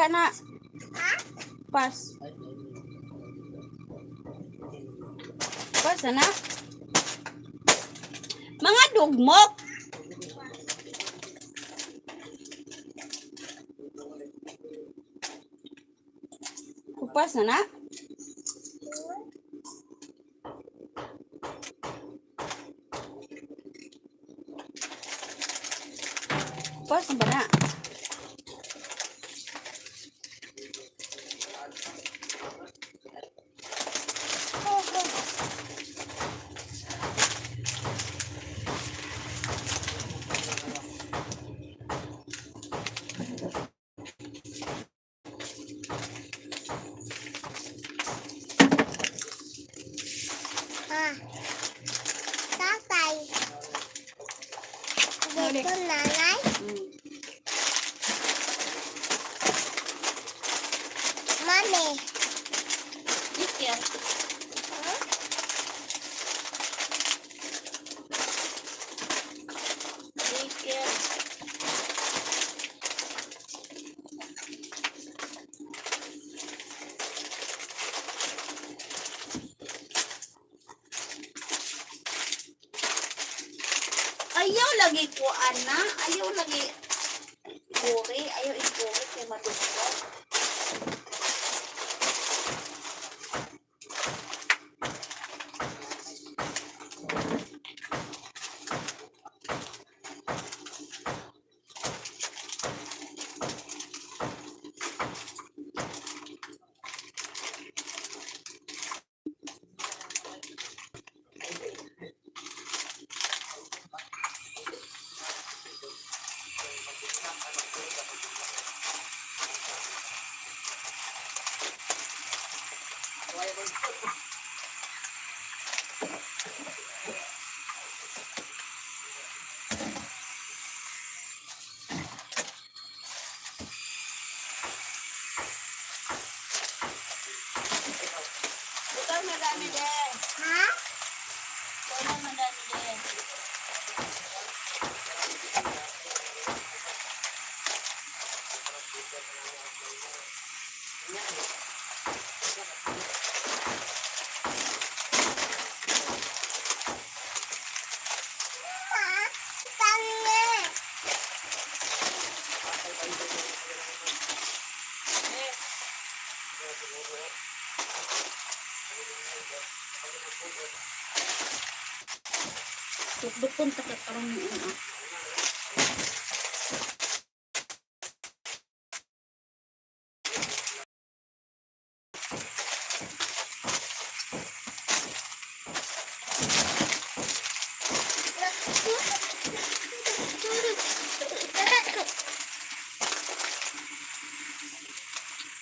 ka na. Pas. Pas na. Mga dugmok. Pas na. Pas ba na? Tatay. Dito nanay. Mami. Iker. Iker. Ayaw lagi ko ana, ayaw lagi ikuri, ayaw ikuri kay madugmo. Bukan madami din. Ha? Bukan madami din. Tangan. Dukdukon ta karon ni ina.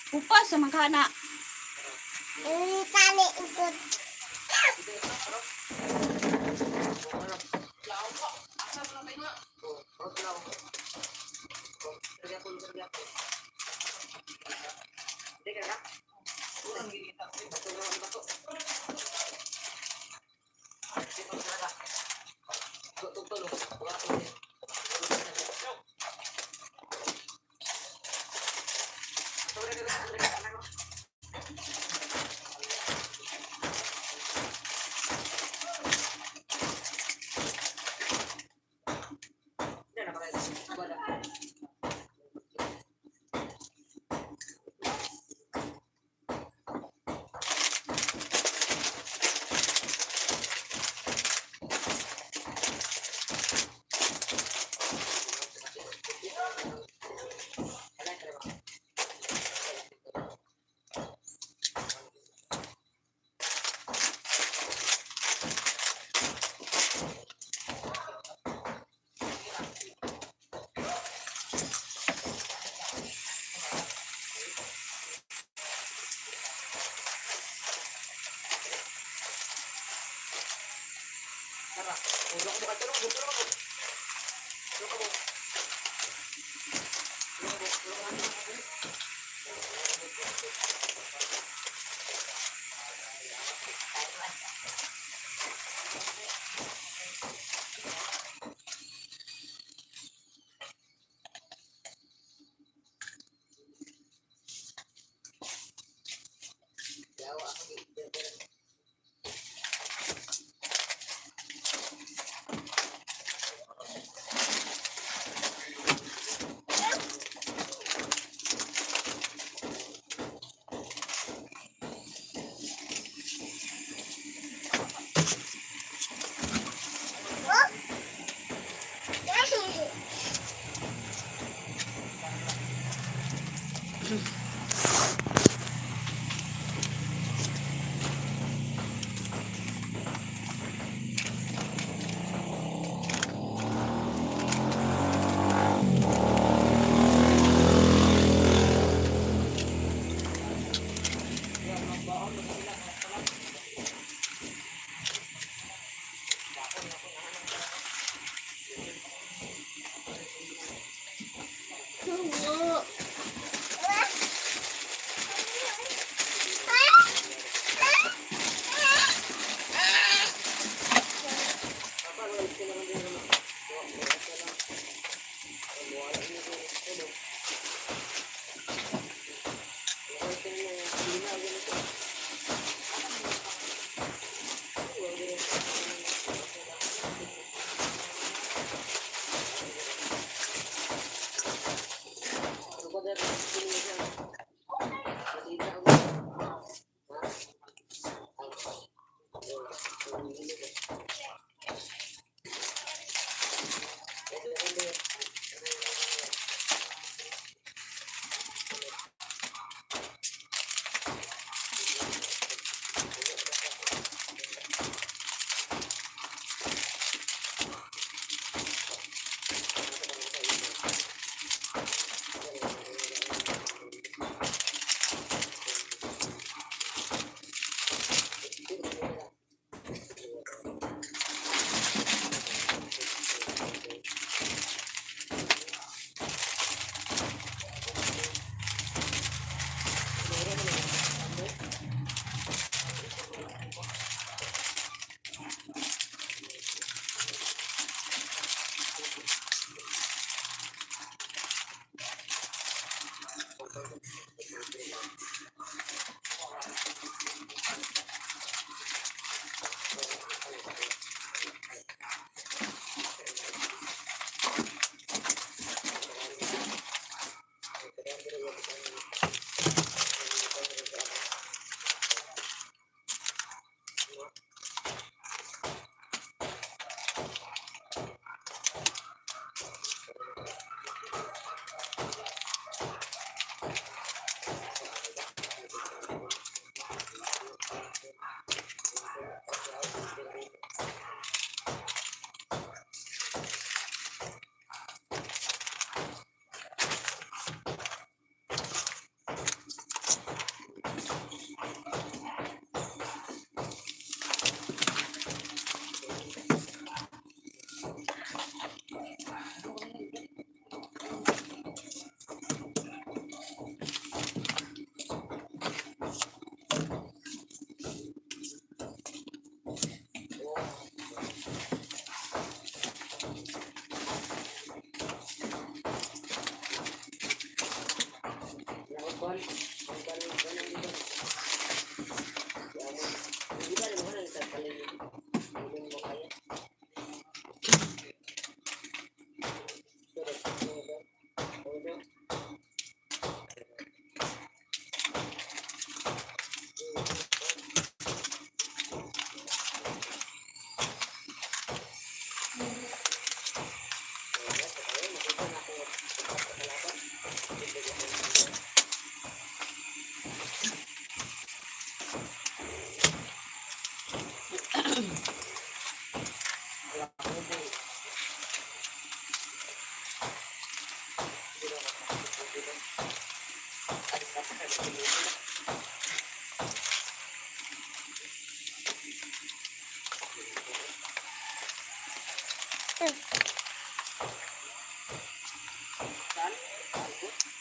Upas sa magkana. Ini tali ikut.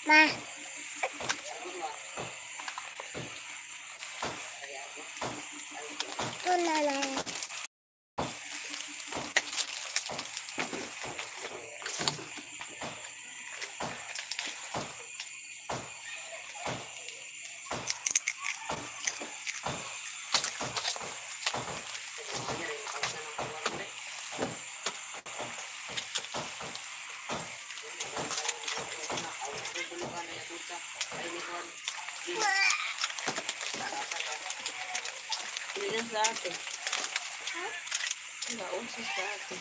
Ma. Ito nanay. Ilan sa atin? Wala, uso sa atin.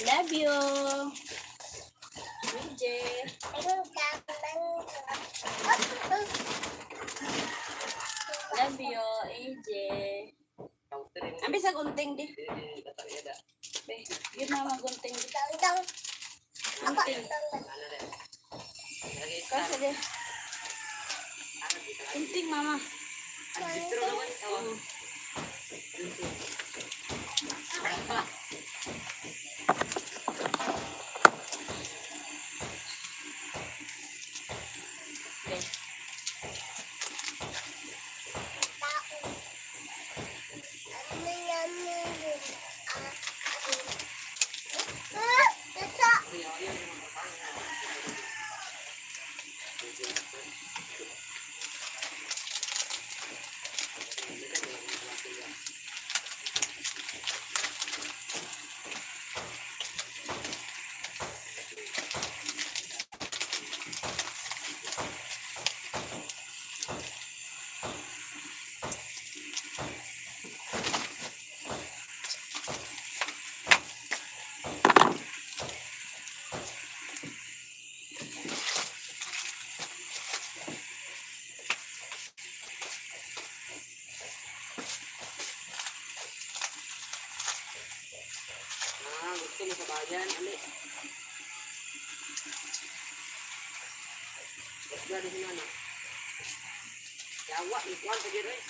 Love you. DJ. Love you, AJ. Ambil sa gunting di. Yun mama gunting di. Gunting. Kasi di. Gunting mama. Gusto mo sa bayan, ali. Wala din na na. Yawa, ikuan ka dito eh.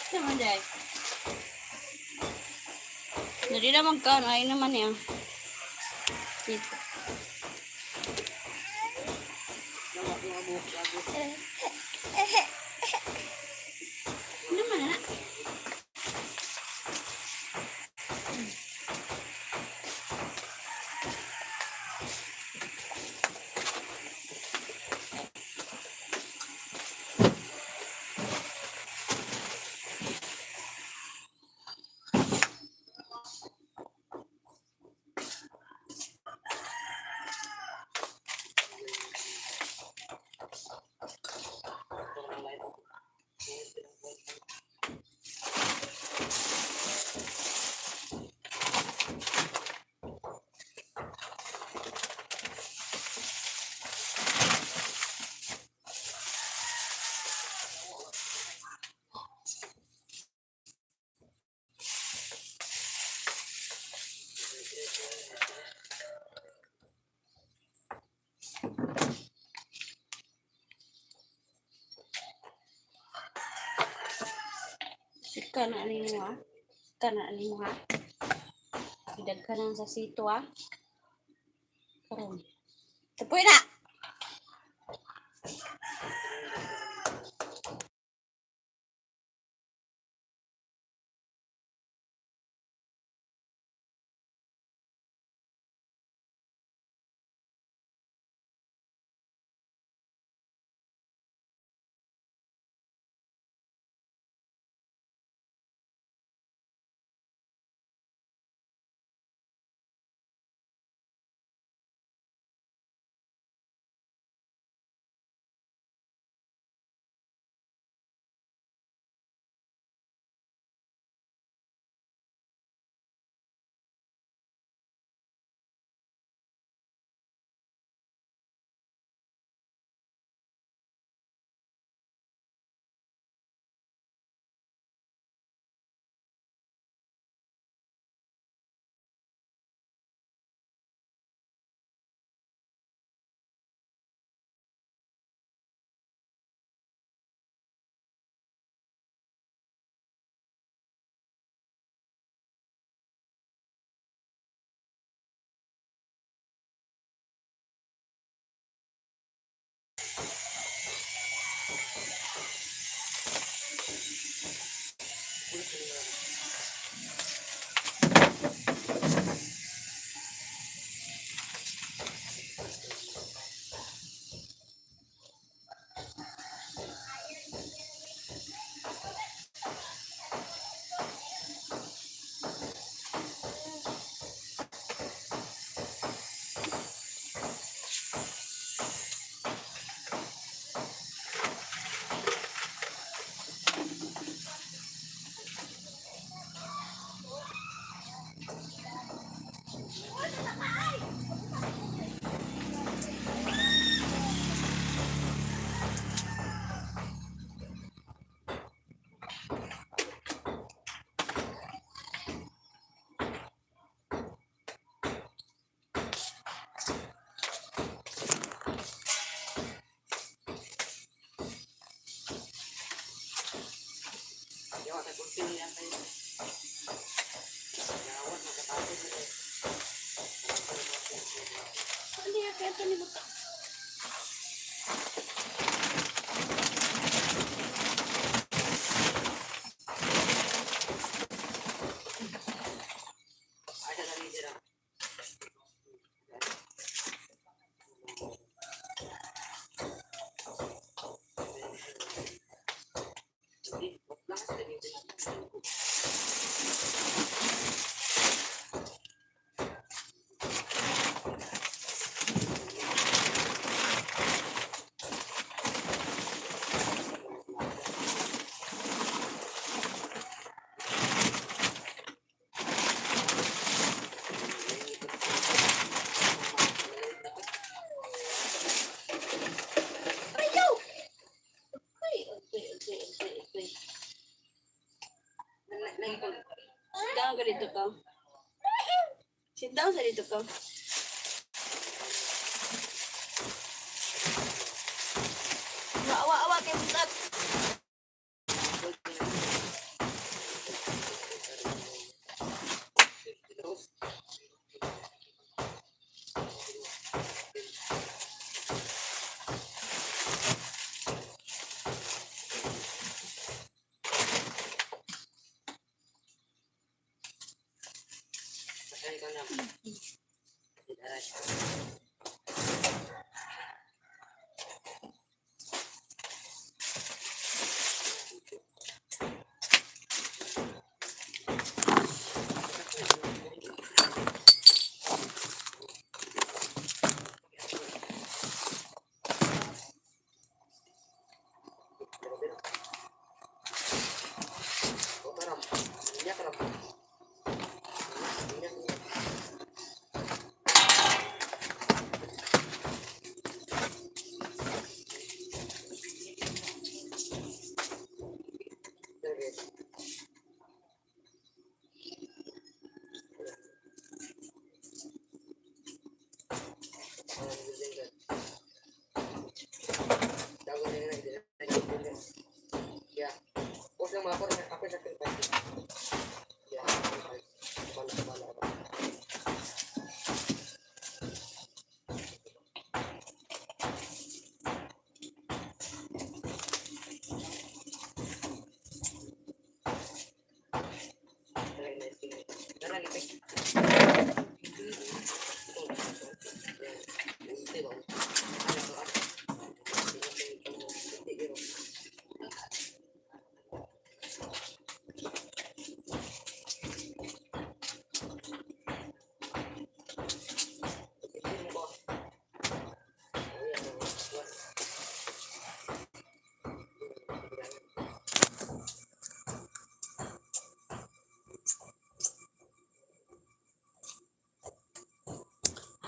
Naman dahil. Jadi naman ka, ay naman ya. Dito. Ano man na? Sika na ani mo ha. Sika na ani mo ha. Idag ka nang sa sito ha. Karon. Tapoy na! Hindi, kaya ito ni Buta. Ayaw! Okay. Sit down ka dito ka. Sit down sa dito ka. Awa, kay Butat.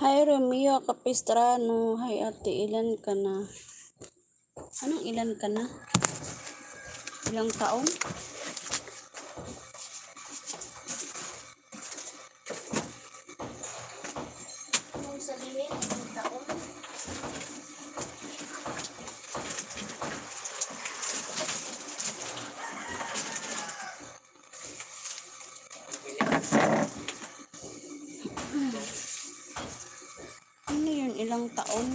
Hi Romeo Capistrano. Hi ate, ilan ka na? Anong ilan ka na? Ilang taon? Anong sabihin? Ilang taon? Ano yun? Ilang taon?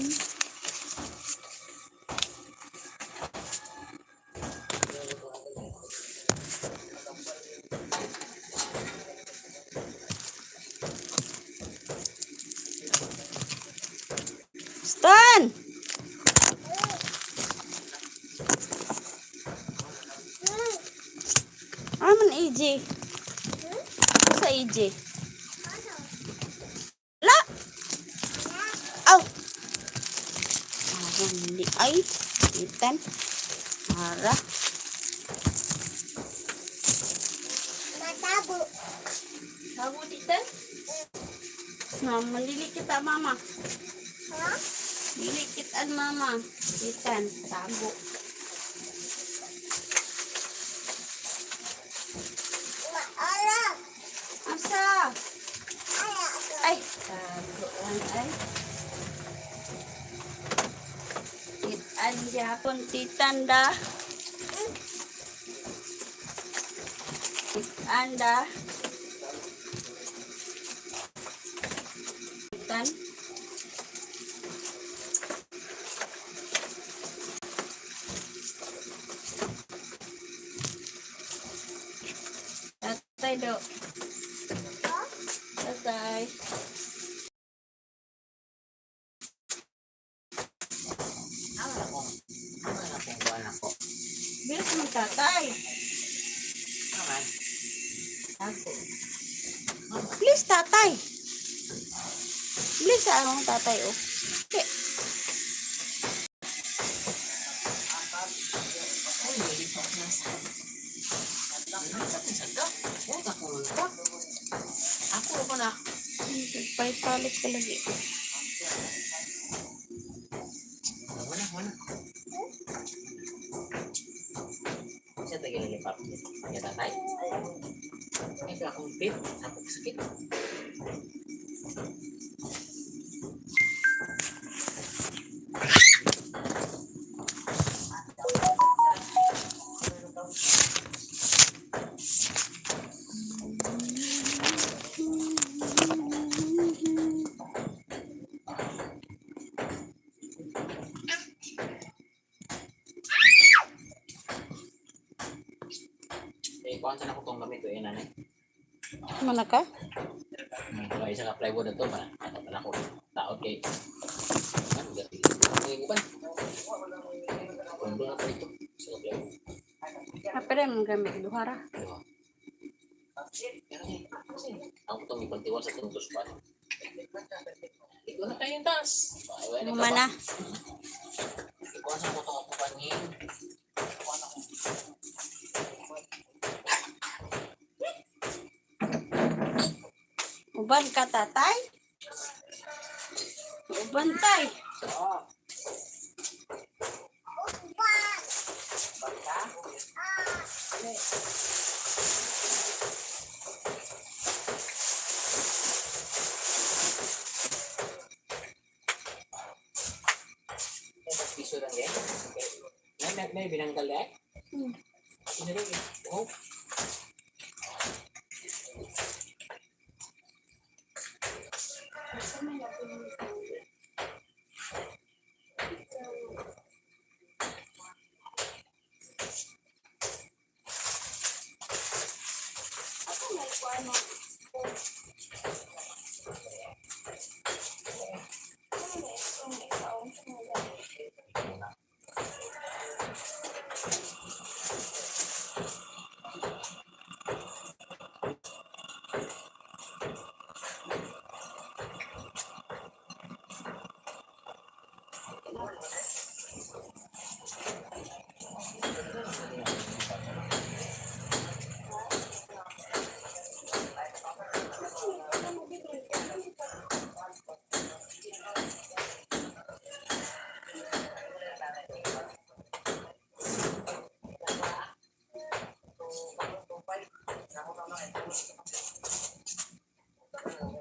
Stan! Aman EJ? Sa EJ? La! Aw! Parang hindi ay. Itan. Mara. Matabo. Tabo titan? Malili kita mama. Ha? Lili kitaan mama. Titan. Tabo. Ala. Asa? Ala. Ay. Tabuan ay. Kitaan Japon titan dah. Anda. Ikan. Tatay do. Tatay. Bilis mo tatay. Ako. Please tatay. Please ang tatay oh. Okay. Ako ko na. Palit ka lagi. Mana. Saya tadi lipat. Ya tatay. Ini akong pit, ako sakit. Kuhaan sana ko tong gamit ko nanay. Mana ka? Kalau isa ka plywood na to, pala ko taot kay. Ano gati? Ang iban. Kundo na pa ito. Isa ka plywood. Apa rin mong gamit luhara? Ako itong ipantiwal sa tuntos pa. Ito na tayong taas. Mana? Kuhaan sana ko itong akupan niya. Uban ka tatay? Uban tay. Piso lang yan. May binanggal yan? Ini rin. Oh.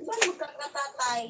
Uban mo ka tatay?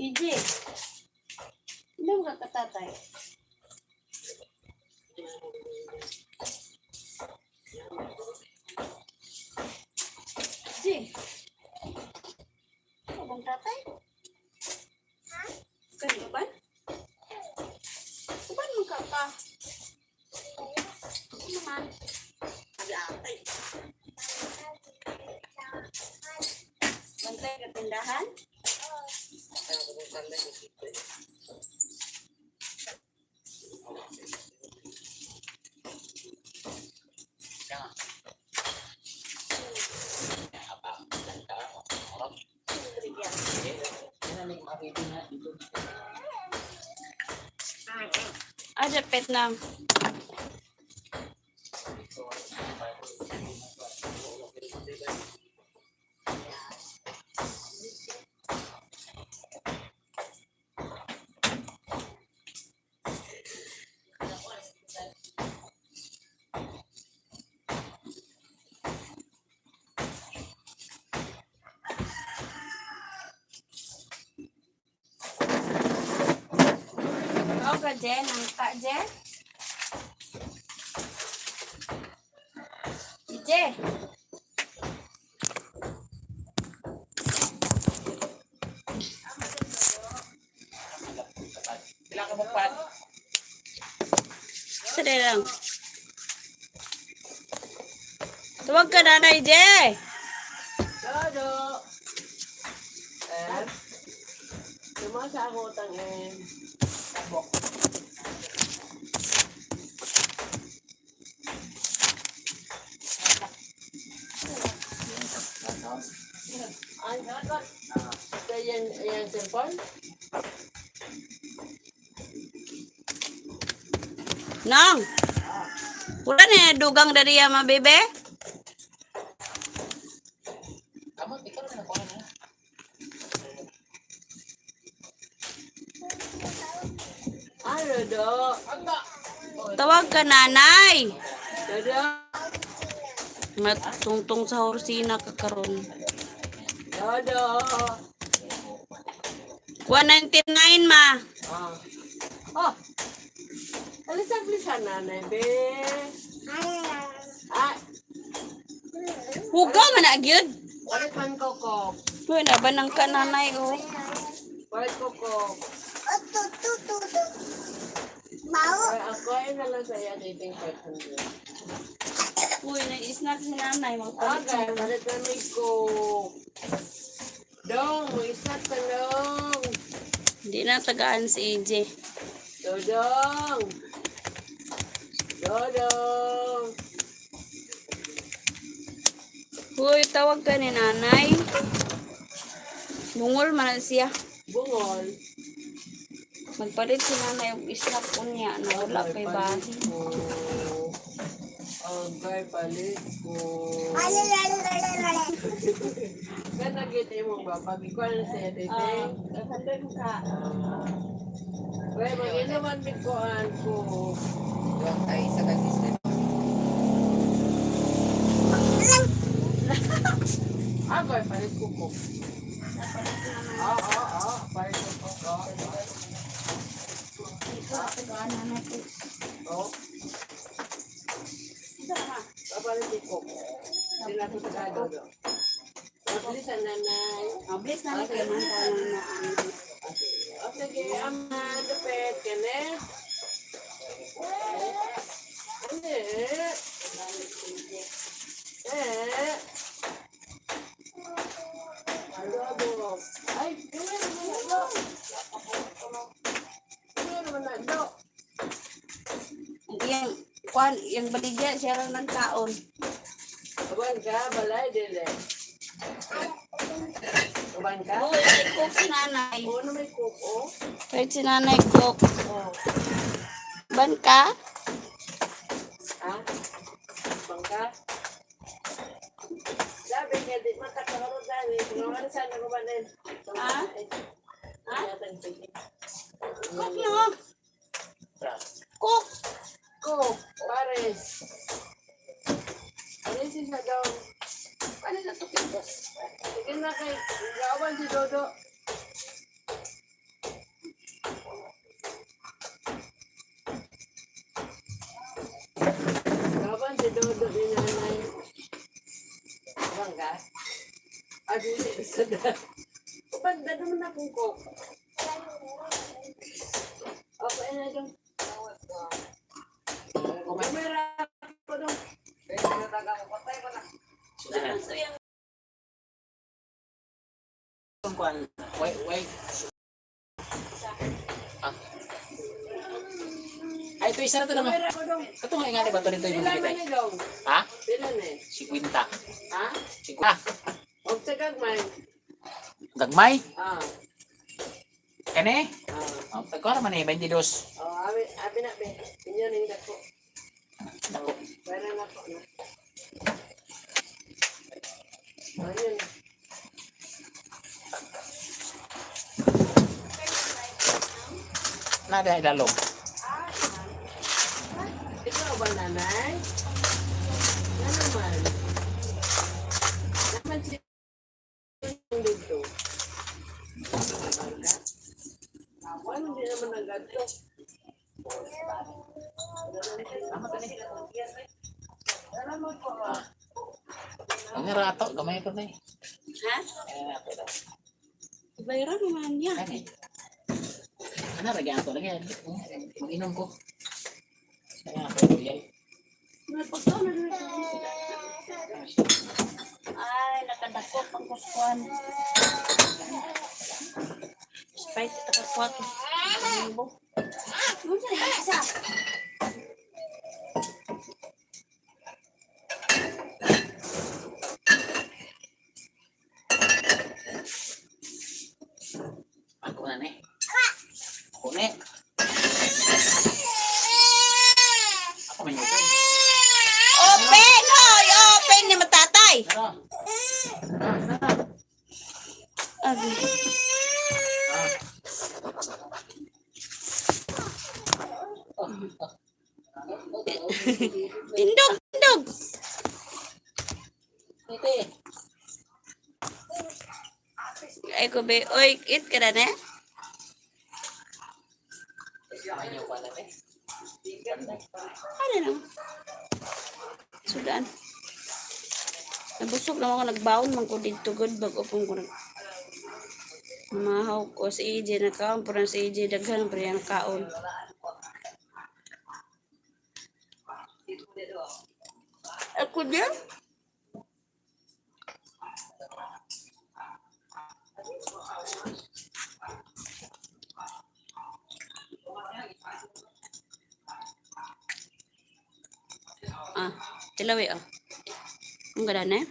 EJ, hindi mo ka tatay? EJ, ano bang tatay? Kanino ba? Uban mo ka pa? Ano naman? Ag-aatay. Bantay ka tindahan? Ada pet nang. Kau ka Jen, nangka Jen. Ije. Bilang ka magpat. Sadali lang. Tuwag ka nanay Je. Dodo. Lumasa ako tangin. Tabok. Ay, yan cellphone? Nang. Wala na dugang dari ya ma bebe. Kamu ikaw na nakuha na. Ay, Dodo. Tawag ka nanay. Dodo. Matungtong sa horsina ka karon. Dodo. 199 ma. Oh. Alisan nanay, be. Ay, Hugaw man na gyud. walit man koko. Uy, nabanang ka nanay oh. Walit koko. Mau. Ay, ako ay nalang sa iya dating 500. Uy, na-snack si nanay Okay, magpalit. walit na may coke. Dong, may snack ka dong. Hindi na tagaan si AJ. Dodong. Dodong. Uy, tawag ka ni nanay. Bungol man na siya. Bungol. Magpalit si nanay yung snack ko niya na wala pa'y bahi. Okay, palit ko. Alalalalala. Kan nagiti mong bapak. Ikaw na siya, tete. Katandang ka. Well, mag-inaman bikuan ko. Doon tayo sa consistent. Okay, palit ko ko. Palit ko ko. Tagaan nanay ko. Oh, papalit ko ko. Sila ko sa dodo. Mabilisan nanay. Mabilis na ni kayo man ka na ano. O sige, ama, dapit ka na. Adobo. Ay, gawin naman na do. Gawin naman na do. Yung baligya siya lang ng taon. Kaban ka, balay, dili. Kaban ka? Uy, may cook si nanay. Oo na may kuko. Kahit si nanay cook. Oo. Ban ka? Ha? Bangka? Sabi ka, di matakaro dali. Tunawan sa na kubanin. Ha? Ha? Cook Cook no? Cook! Cook, pares. Pares isa daw. Ano na ito pintos? Sige na kay gawan si Dodo. Gawan si Dodo ni nanay. Bangka? Dili sa dad. Banda naman akong cook. Okay na dong. Kumera ko dong. Sige na. Kuan, wait. Ah. Ay, ito isa na ito naman. Kumera ko dong. Ito nga nga ba ito rin ito yung Pila kita? man ni dong. Ha? Pila ni? 50. Ha? 50. Og sa gagmay. Gagmay? Ah. Kene? Ah. Oh, tagko naman eh, 22. Oh, Abi na be. Inyo ning dako. Ako. Bayaran na po na. Ayun. Nada ilalom. Ikaw ba nanay? Ano naman? Naman si yung dito. Ano di naman ang ganto? Ang rato, gamay ko na eh. Ha? Rato daw. Bayaran naman niya. Ano eh? Ano, lagyan ko. Mag-inom ko. Kaya ako, yan. Ay, nakadako pang kuskuan. Sprite, takakwato. Limbo. Ano sa isa? Ako na eh. Ako na eh. Ako may open. Open! Hoy! Open ni matatay! Ano? Abi. Ah. Tindog! Tindog! Ito eh. Ay ko be. Oy, kit ka na ne? Ayaw pala eh. Ano naman? Sudan. Nabusog naman ako nagbaon man ko dito good bag upong ko mahaw ko si AJ nakaon pero si AJ daghan pa yan kaon. Ako din? Ah, tilawi ah. Ang ganda na eh.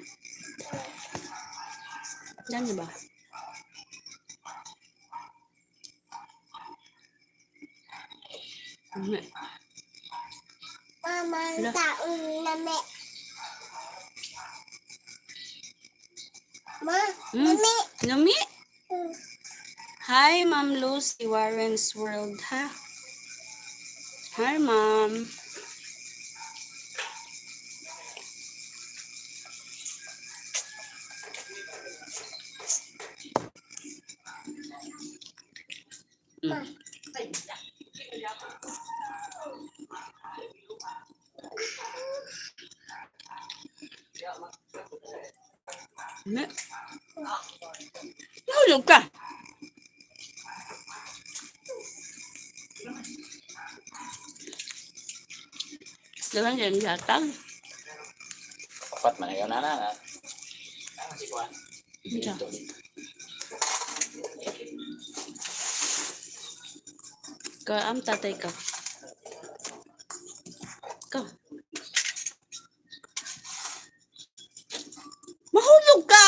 Diyan na ba? Mama, taon na me. Ma, nami. Numi? Hi, Ma'am Lucy, Warren's World, ha? Hi, Ma'am. Nahulog ka. Dahan dyan yatang. Papat man ikaw na. Ano si Juan? Diyan. Ka am tatay ka. Ka. Mahulog ka!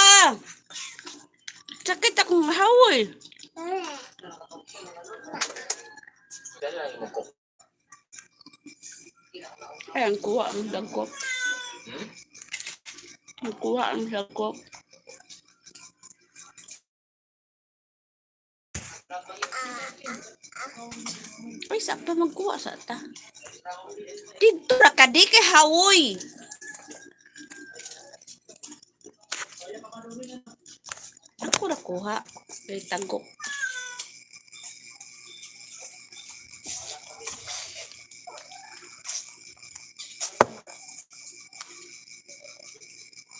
Sakit akong hawol. Dali lang yung mukok. Ay, ang kuha ang dagkop. Hmm? Ang kuha ang dagkop. Ay, sakto magkuha sa ta. Dito ra ka di kay hawoy. Ako ra kuha. Kay tagok.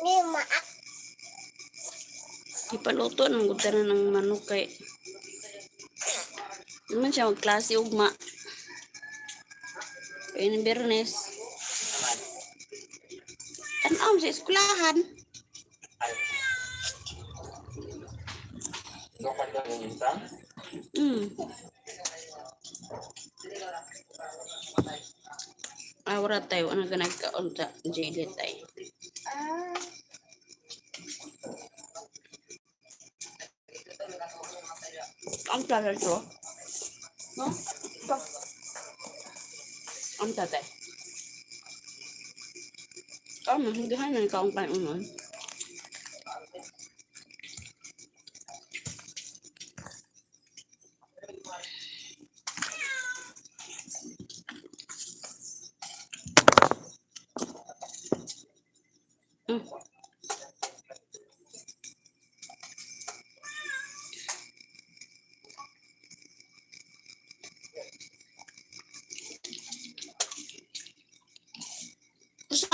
Ni ma. Ipaluto ng gutaran ng manok kay naman siya magklase ugma. Kaya ng Bernes. Tanawam sa eskwelahan. Doon ka yung insang? Awra tayo. Ano ka nagkaon sa jail tayo. Ang tagal to. No? Ito. Ang tatay. Hindi na ikaw ang kanunan.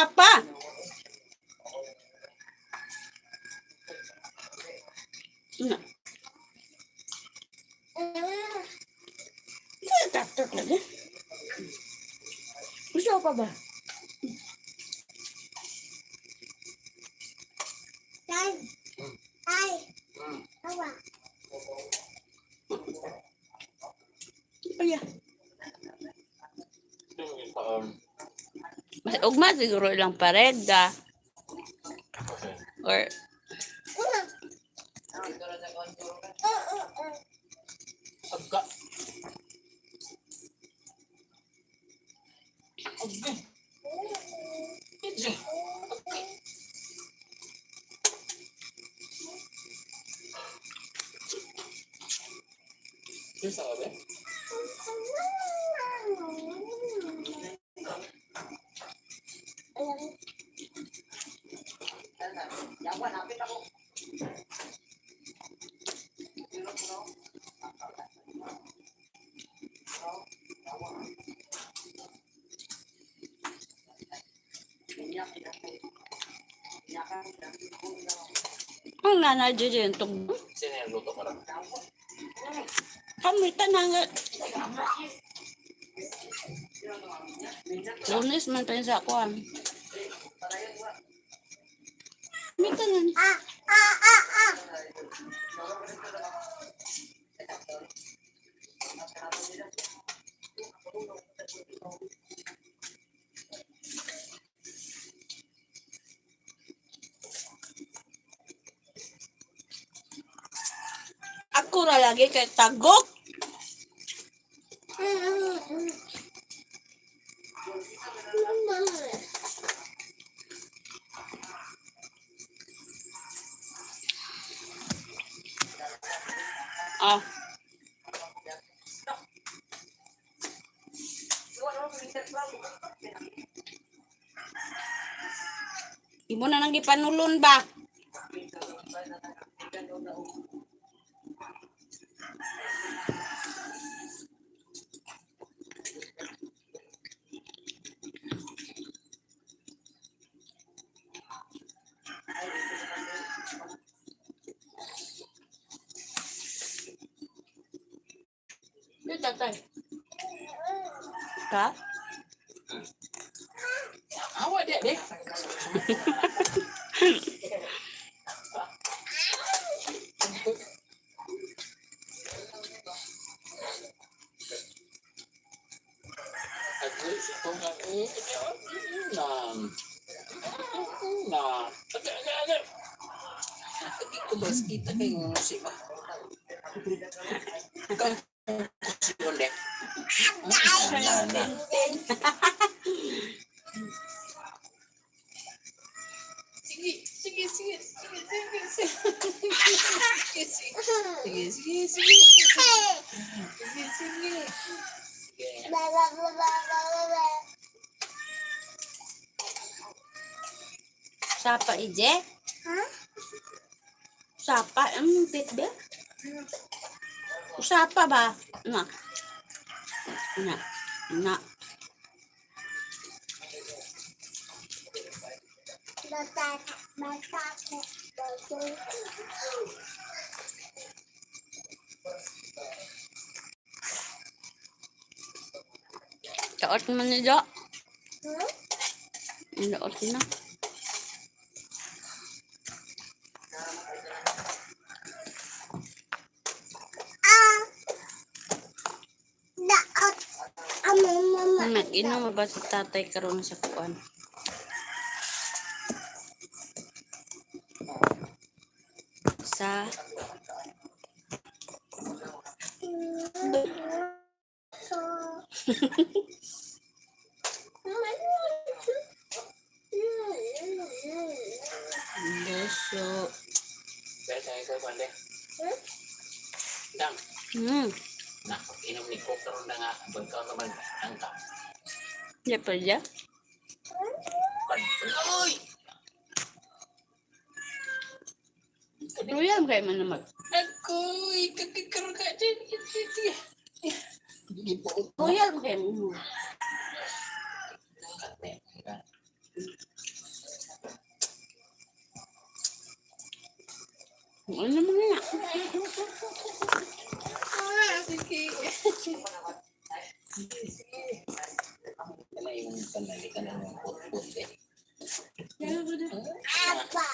Apa? Nah, takut lagi. Bisa apa ba? Tay. Tay. Awa. Oh ya. Mas ugma siguro lang pareda. Or Agka. Agka. Yung sabi? ang nanay dyan yung tugbo. Sino yung luto ko lang? Kami tanangat. Lunes man tayo sa akuan. May tanan. Ako ra lagi kay tagok. Ah. Imo na nang gipanulon ba? Di tatay. Ka? Awa dia deh. Aku suka nah. Itu bos kita kayak ngusik bah. Bukan kusion deh. Nah. Sapa ije? Hah? Sapa pit ba? Usapa ba? Na. Na. Na. Kaot man ni Jo. Kaot na. Nag-inom ba si tatay karon sa kuan? Sa Pero kaya ko pande. Hmm? Dang. Nah, inom ni Coke karon na nga bagkaw naman ang ka. Ya pa ya. Uy! Royal kayo man naman. Ako'y kakikaroon ka dyan. Hindi po. Royal kayo mo. Kate. Ano naman nga? Kala yung panalikan ng put-put eh. Apa?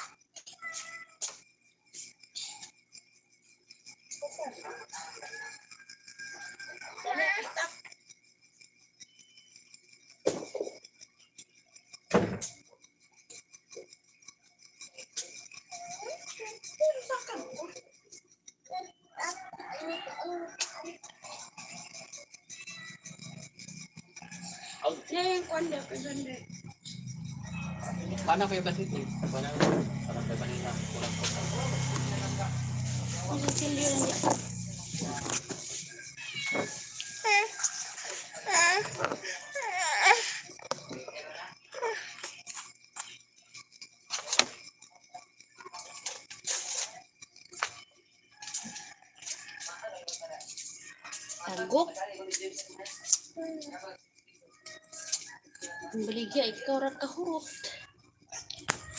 Paano kayo ba dito? Paano kayo ba nila? Kulang ko. Ang sisili lang yan. Tagok. Ang baligya, ikaw ra kahurot.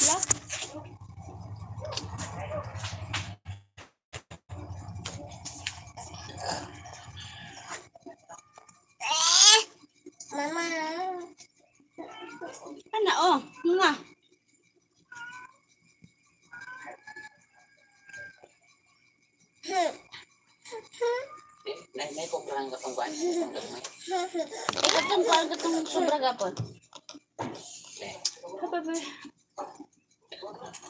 Lak. Mama. Ana, oh. Nga. Nay ko lang katong kuan. Katong gamay. Ikatong kuhaan katong sobra gapon. Ne. Apa ba?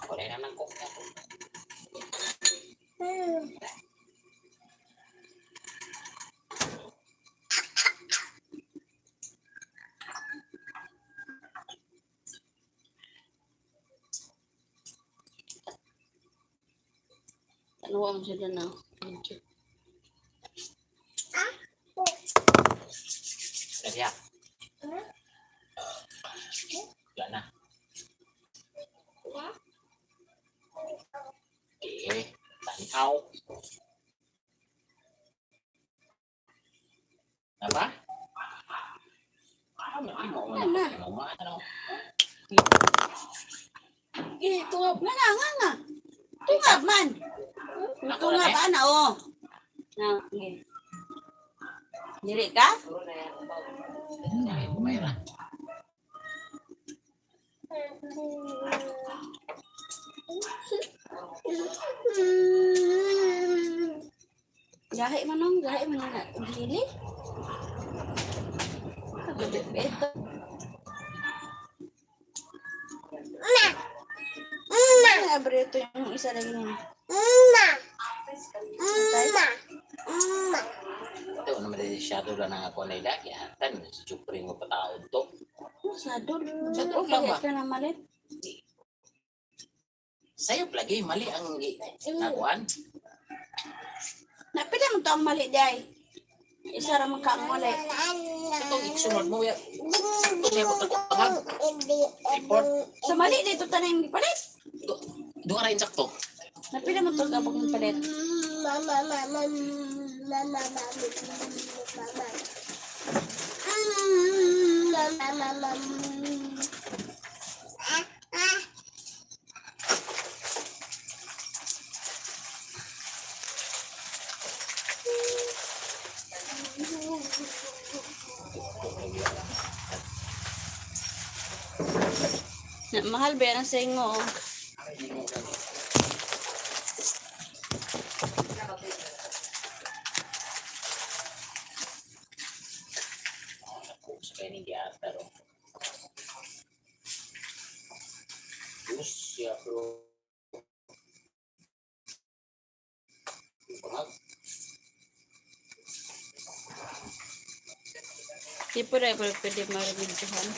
Wala na nang kok. Ano ang sila na? Kaya. Wala na. Tanaw. Apa? Tungab nga. Tungab man. Tungab ana oh. Na, okay. Dili ka? Gahi man na. Dili. Ito. Abre ito yung isa lagi niya. Ito naman din shadow lang ang ako na ilagi. Atan, supering mo pataod to. Sadol. Sadol Okay, lang ba? ka na malit. Sa'yo lagi mali ang nakuan. Napila mo to ang mali day. Isa ra man ka ang mali. Itong iksunod mo ya. Ito siya ko takot. Report. Sa mali dito tanay yung palit. Doon rin sakto. Napila mo to gabog ng palit. Mahal ba yan ang singo? Sa ni diata ro. Terus ya bro. Di po rin pwede maramidjuhan.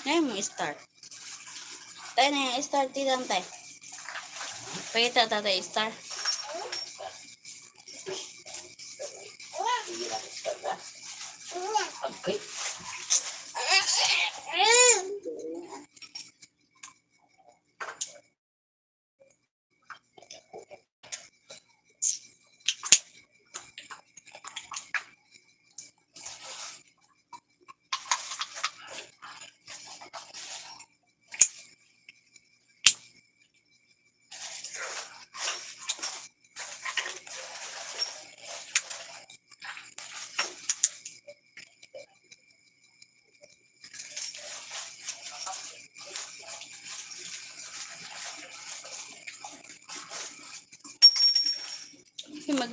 Ngayon mo start. Tayo na yung start dito tayo. Pakita tatay star. Sige lang, start na. Okay.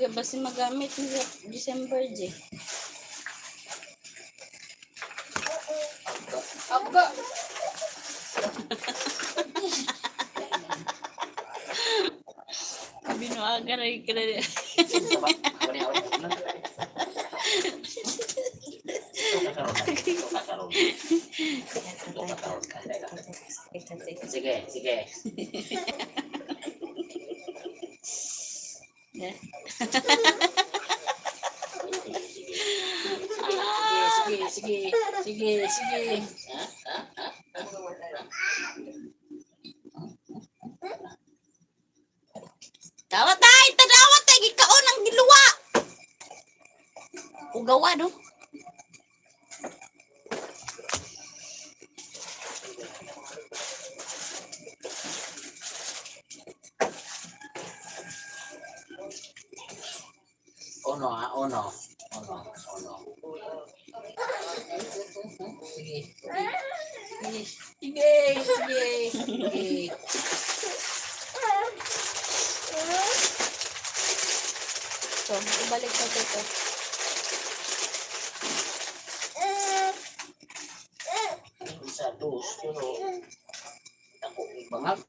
Basi magamit ni sa December J. Aba! Binuaga rin ka na. Sige, sige. Sige, sige, sige, sige. Tawat tayo! Tadawat tayo! Gikaon ang giluwa! Ugawa, no? Ono, ono. Ono, ono. Sige. Sige, sige, sige. So, ibalik ko ito. Isa, dos, pero ako, bangag.